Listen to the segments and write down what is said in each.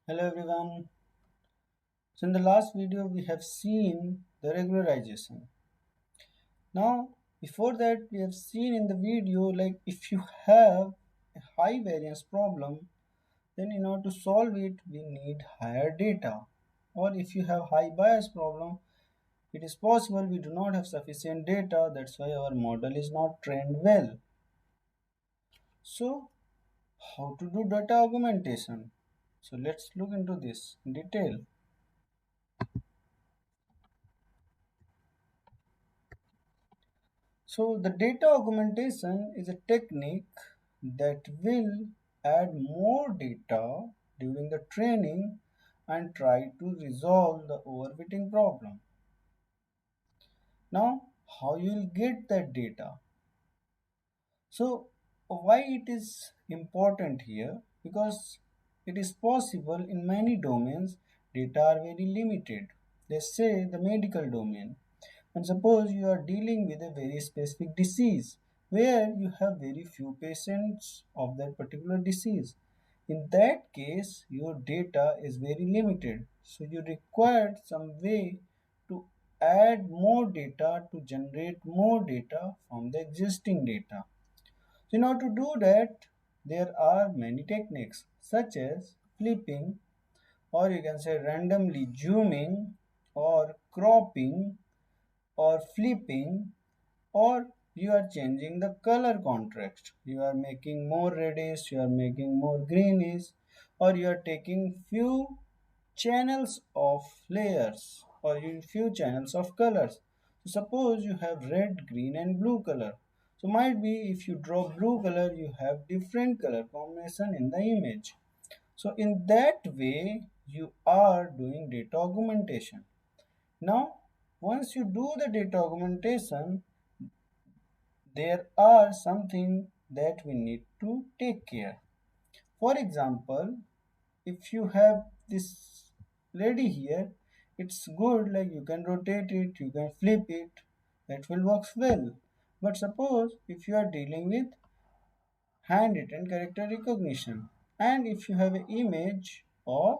Hello everyone. So in the last video we have seen the regularization. Now before that we have seen in the video like if you have a high variance problem, then in order to solve it we need higher data. Or if you have high bias problem, it is possible we do not have sufficient data, that's why our model is not trained well. So how to do data augmentation? So let's look into this in detail. So the data augmentation is a technique that will add more data during the training and try to resolve the overfitting problem. Now, how you will get that data? So, why it is important here? Because it is possible in many domains data are very limited. Let's say the medical domain. And suppose you are dealing with a very specific disease where you have very few patients of that particular disease. In that case, your data is very limited. So you require some way to add more data to generate more data from the existing data. So in order to do that, there are many techniques such as flipping, or you can say randomly zooming, or cropping, or flipping, or you are changing the color contrast. You are making more reddish, you are making more greenish, or you are taking few channels of layers or in few channels of colors. So suppose you have red, green and blue color. So might be if you draw blue color you have different color combination in the image. So in that way you are doing data augmentation. Now once you do the data augmentation, there are something that we need to take care. For example, if you have this lady here, it's good, like you can rotate it, you can flip it, that will work well. But suppose if you are dealing with handwritten character recognition, and if you have an image of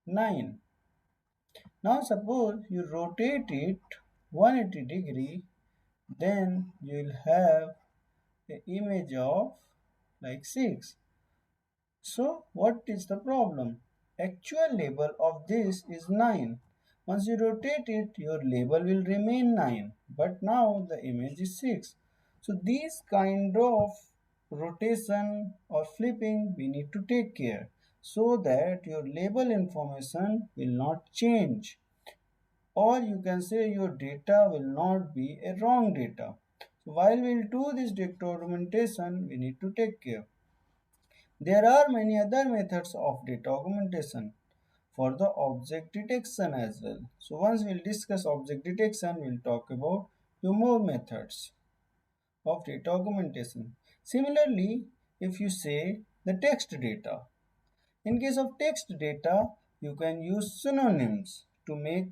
9, now suppose you rotate it 180-degree, then you will have an image of like 6. So what is the problem? Actual label of this is 9. Once you rotate it, your label will remain 9. But now the image is 6. So these kind of rotation or flipping we need to take care so that your label information will not change, or you can say your data will not be a wrong data. So while we'll do this data augmentation, we need to take care. There are many other methods of data augmentation for the object detection as well. So once we'll discuss object detection, we'll talk about few more methods of data augmentation. Similarly, if you say the text data, in case of text data, you can use synonyms to make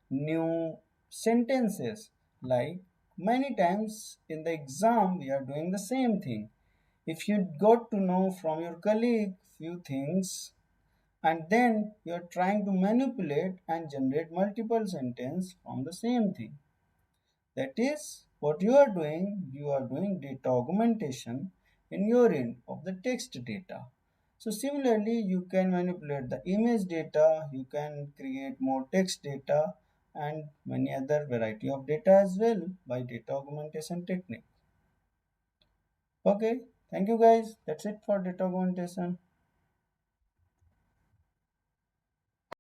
new sentences. Like many times in the exam, we are doing the same thing. If you got to know from your colleague few things and then you are trying to manipulate and generate multiple sentences from the same thing, that is what you are doing data augmentation in your end of the text data. So similarly you can manipulate the image data, you can create more text data and many other variety of data as well by data augmentation technique. Okay, thank you guys, that's it for data augmentation.